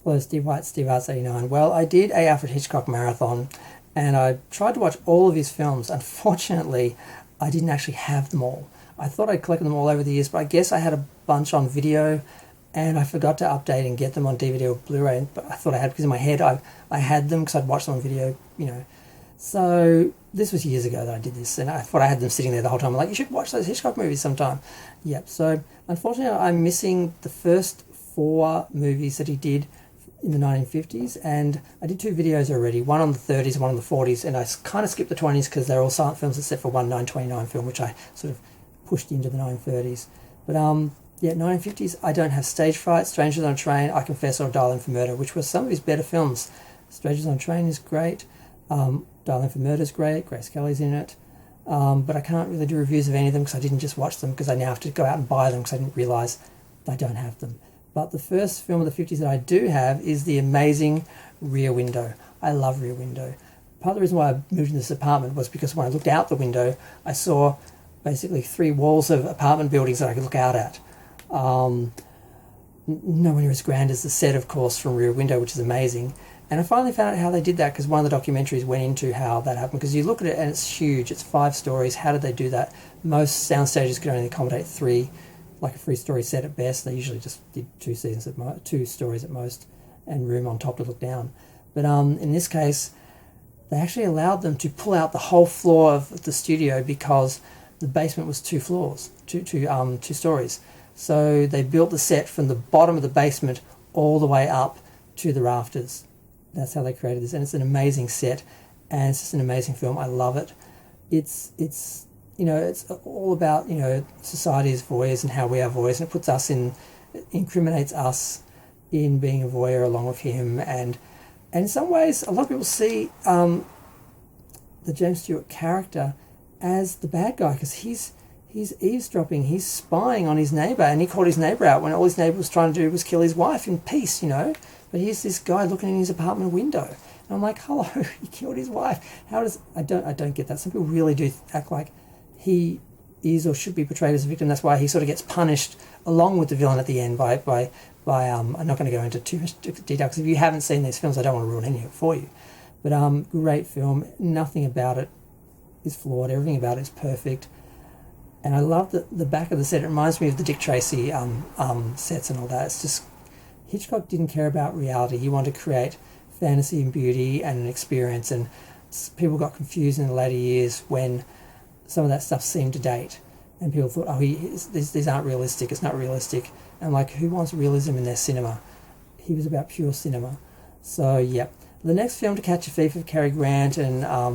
Hello, Steve White, Steve Arts 89. Well, I did a Alfred Hitchcock marathon, and I tried to watch all of his films. Unfortunately, I didn't actually have them all. I thought I'd collected them all over the years, but I guess I had a bunch on video, and I forgot to update and get them on DVD or Blu-ray. But I thought I had, because in my head I had them because I'd watched them on video, you know. So this was years ago that I did this, and I thought I had them sitting there the whole time. I'm like, you should watch those Hitchcock movies sometime. Yep. So unfortunately, I'm missing the first 4 movies that he did in the 1950s, and I did 2 videos already, one on the 30s and one on the 40s, and I kind of skipped the 20s because they're all silent films except for one 929 film, which I sort of pushed into the 1930s. But yeah, 1950s, I don't have Stage Fright, Strangers on a Train, I Confess, or Dial In for Murder, which were some of his better films. Strangers on a Train is great, Dial In for Murder is great, Grace Kelly's in it, but I can't really do reviews of any of them because I didn't just watch them, because I now have to go out and buy them because I didn't realise I don't have them. But the first film of the 50s that I do have is the amazing Rear Window. I love Rear Window. Part of the reason why I moved into this apartment was because when I looked out the window, I saw basically 3 walls of apartment buildings that I could look out at. Nowhere near as grand as the set, of course, from Rear Window, which is amazing. And I finally found out how they did that, because one of the documentaries went into how that happened. Because you look at it and it's huge. It's 5 stories. How did they do that? Most sound stages could only accommodate 3. Like a 3-story set at best. They usually just did 2 stories at most, and room on top to look down. But in this case, they actually allowed them to pull out the whole floor of the studio because the basement was 2 floors, two stories. So they built the set from the bottom of the basement all the way up to the rafters. That's how they created this, and it's an amazing set, and it's just an amazing film. I love it. It's you know, it's all about, you know, society's voyeurs and how we are voyeurs, and it puts us in, incriminates us in being a voyeur along with him, and in some ways, a lot of people see the James Stewart character as the bad guy, because he's eavesdropping, he's spying on his neighbour, and he called his neighbour out when all his neighbour was trying to do was kill his wife in peace, you know, but here's this guy looking in his apartment window, and I'm like, hello, he killed his wife. How does, I don't get that. Some people really do act like he is or should be portrayed as a victim. That's why he sort of gets punished along with the villain at the end by I'm not going to go into too much detail, because if you haven't seen these films, I don't want to ruin any of it for you. But great film. Nothing about it is flawed. Everything about it is perfect. And I love the back of the set. It reminds me of the Dick Tracy sets and all that. It's just, Hitchcock didn't care about reality. He wanted to create fantasy and beauty and an experience, and people got confused in the later years when some of that stuff seemed to date, and people thought, oh, these aren't realistic, it's not realistic. And like, who wants realism in their cinema? He was about pure cinema. So yeah, the next film, To Catch a Thief, of Cary Grant and I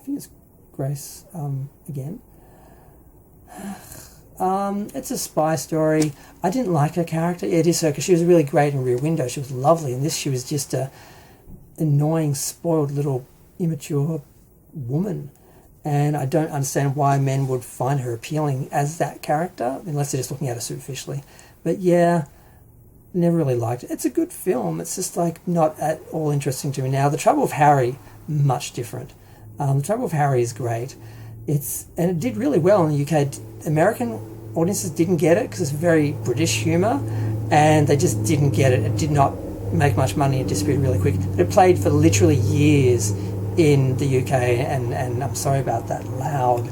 think it's Grace again. It's a spy story. I didn't like her character. Yeah, it is her, because she was really great in Rear Window. She was lovely. In this, she was just a annoying, spoiled little immature woman, and I don't understand why men would find her appealing as that character, unless they're just looking at her superficially. But yeah, never really liked it. It's a good film, it's just like not at all interesting to me now. The Trouble with Harry, much different. The Trouble with Harry is great. And it did really well in the UK. American audiences didn't get it because it's very British humour, and they just didn't get it. It did not make much money, it disappeared really quick. But it played for literally years in the UK, and I'm sorry about that loud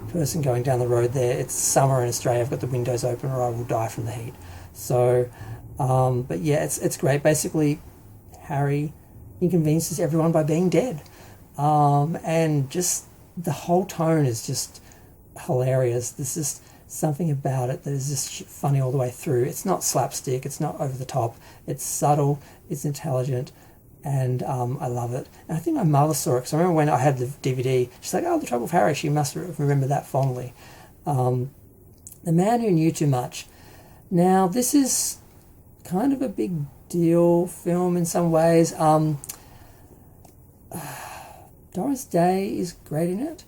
person going down the road there. It's summer in Australia. I've got the windows open or I will die from the heat. So, but yeah, it's great. Basically, Harry inconveniences everyone by being dead. And just the whole tone is just hilarious. There's just something about it that is just funny all the way through. It's not slapstick, it's not over the top, it's subtle, it's intelligent, and I love it. And I think my mother saw it, because I remember when I had the DVD, she's like, oh, The Trouble with Harry, she must remember that fondly. The Man Who Knew Too Much. Now, this is kind of a big deal film in some ways. Doris Day is great in it,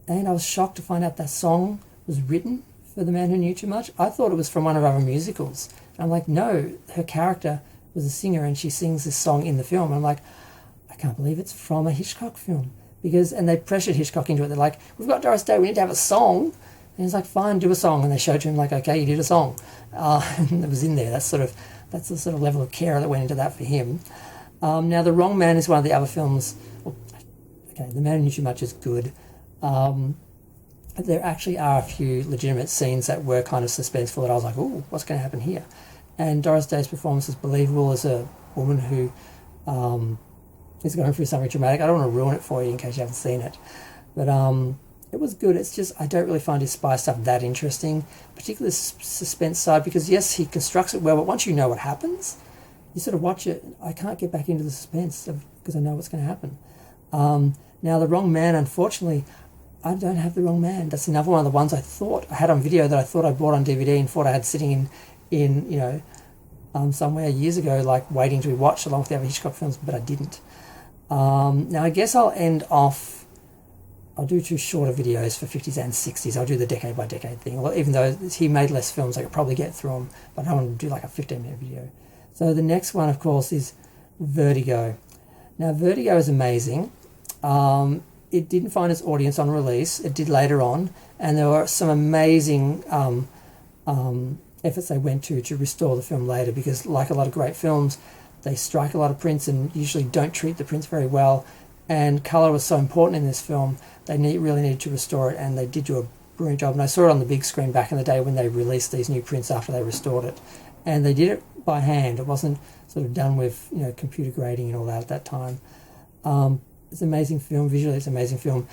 and I was shocked to find out that song was written for The Man Who Knew Too Much. I thought it was from one of our musicals. And I'm like, no, her character was a singer and she sings this song in the film. And I'm like, I can't believe it's from a Hitchcock film. And they pressured Hitchcock into it. They're like, we've got Doris Day, we need to have a song. And he's like, fine, do a song. And they showed to him, like, okay, you did a song. And it was in there. That's the sort of level of care that went into that for him. Now, The Wrong Man is one of the other films. Well, okay, The Man Who Knew Too Much is good. There actually are a few legitimate scenes that were kind of suspenseful that I was like, ooh, what's going to happen here? And Doris Day's performance is believable as a woman who is going through something traumatic. I don't want to ruin it for you in case you haven't seen it. But it was good. It's just I don't really find his spy stuff that interesting, particularly the suspense side, because yes, he constructs it well, but once you know what happens, you sort of watch it. I can't get back into the suspense because I know what's going to happen. Now, The Wrong Man, unfortunately, I don't have The Wrong Man. That's another one of the ones I thought I had on video that I thought I bought on DVD and thought I had sitting in somewhere years ago, like waiting to be watched along with the other Hitchcock films, but I didn't. Now, I guess I'll end off. I'll do 2 shorter videos for 50s and 60s. I'll do the decade by decade thing. Well, even though he made less films, I could probably get through them, but I don't want to do like a 15-minute video. So the next one, of course, is Vertigo. Now, Vertigo is amazing. It didn't find its audience on release. It did later on, and there were some amazing efforts they went to restore the film later, because like a lot of great films, they strike a lot of prints and usually don't treat the prints very well. And colour was so important in this film, they really needed to restore it, and they did do a brilliant job. And I saw it on the big screen back in the day when they released these new prints after they restored it. And they did it by hand. It wasn't sort of done with computer grading and all that at that time. It's an amazing film. Visually, it's an amazing film.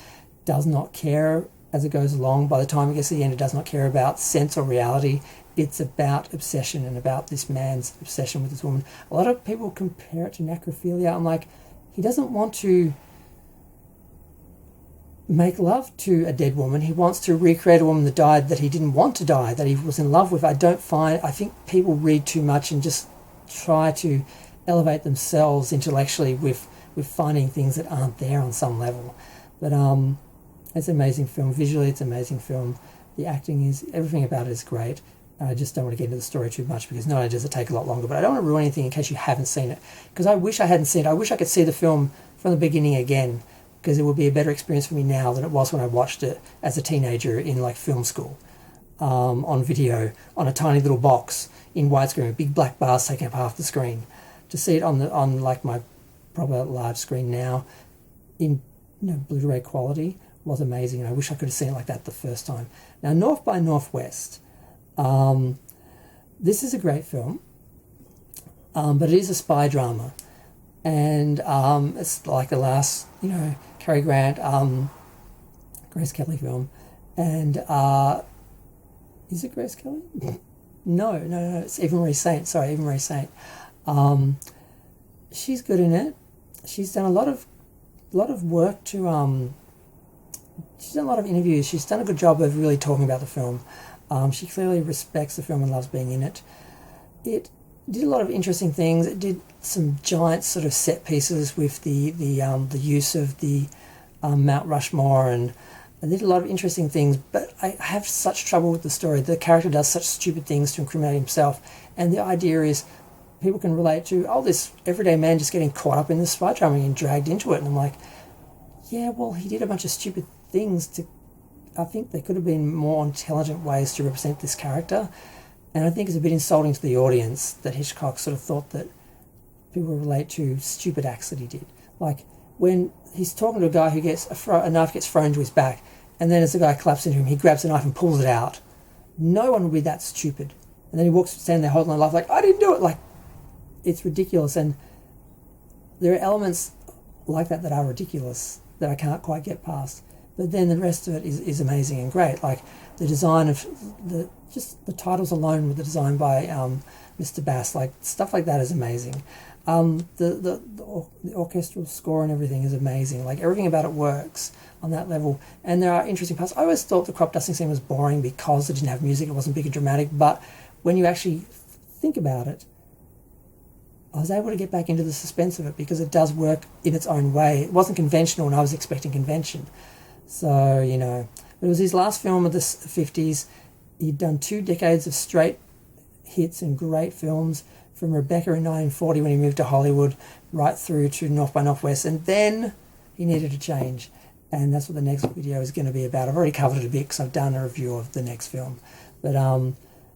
Does not care as it goes along. By the time it gets to the end, it does not care about sense or reality. It's about obsession and about this man's obsession with this woman. A lot of people compare it to necrophilia. I'm like, he doesn't want to make love to a dead woman. He wants to recreate a woman that died, that he didn't want to die, that he was in love with. I think people read too much and just try to elevate themselves intellectually with finding things that aren't there on some level. But it's an amazing film. Visually, it's an amazing film. The acting everything about it is great. I just don't want to get into the story too much, because not only does it take a lot longer, but I don't want to ruin anything in case you haven't seen it, because I wish I hadn't seen it. I wish I could see the film from the beginning again, because it would be a better experience for me now than it was when I watched it as a teenager in like film school, on video, on a tiny little box in widescreen with big black bars taking up half the screen. To see it on like my proper large screen now in Blu-ray quality was amazing, and I wish I could have seen it like that the first time. Now, North by Northwest. This is a great film, but it is a spy drama, and it's like the last, Cary Grant, Grace Kelly film, and is it Grace Kelly? No, it's Eva Marie Saint. Sorry, Eva Marie Saint. She's good in it. She's done a lot of work to. She's done a lot of interviews. She's done a good job of really talking about the film. She clearly respects the film and loves being in it. It did a lot of interesting things. It did some giant sort of set pieces with the use of the Mount Rushmore, and it did a lot of interesting things. But I have such trouble with the story. The character does such stupid things to incriminate himself, and the idea is people can relate to, this everyday man just getting caught up in this spy drama and dragged into it. And I'm like, yeah, well, he did a bunch of stupid things I think there could have been more intelligent ways to represent this character. And I think it's a bit insulting to the audience that Hitchcock sort of thought that people relate to stupid acts that he did. Like when he's talking to a guy who gets a knife gets thrown to his back, and then as the guy collapses into him, he grabs the knife and pulls it out. No one would be that stupid. And then he walks standing there holding a knife like, I didn't do it. Like, it's ridiculous. And there are elements like that are ridiculous that I can't quite get past. But then the rest of it is amazing and great. Like the design of the titles alone, with the design by Mr. Bass, like stuff like that is amazing. The orchestral score and everything is amazing. Like everything about it works on that level. And there are interesting parts. I always thought the crop dusting scene was boring because it didn't have music. It wasn't big and dramatic. But when you actually think about it, I was able to get back into the suspense of it because it does work in its own way. It wasn't conventional, and I was expecting convention. So, but it was his last film of the 50s. He'd done 2 decades of straight hits and great films, from Rebecca in 1940 when he moved to Hollywood, right through to North by Northwest. And then he needed a change. and that's what the next video is going to be about. I've already covered it a bit because I've done a review of the next film. But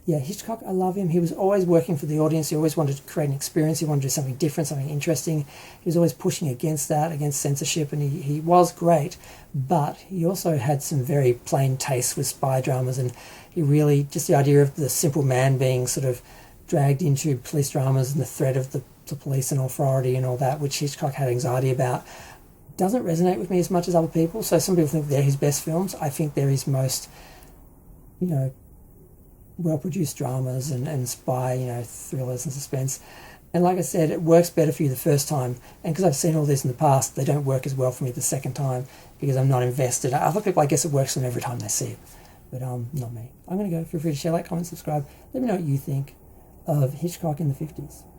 yeah, Hitchcock, I love him. He was always working for the audience. He always wanted to create an experience. He wanted to do something different, something interesting. He was always pushing against that, against censorship, and he was great. But he also had some very plain tastes with spy dramas, and he really, just the idea of the simple man being sort of dragged into police dramas and the threat of the police and authority and all that, which Hitchcock had anxiety about, doesn't resonate with me as much as other people. So some people think they're his best films. I think they're his most, well-produced dramas and spy, thrillers and suspense. And like I said, it works better for you the first time. And because I've seen all this in the past, they don't work as well for me the second time because I'm not invested. Other people, I guess it works for them every time they see it. But not me. I'm going to go. Feel free to share, like, comment, subscribe. Let me know what you think of Hitchcock in the 50s.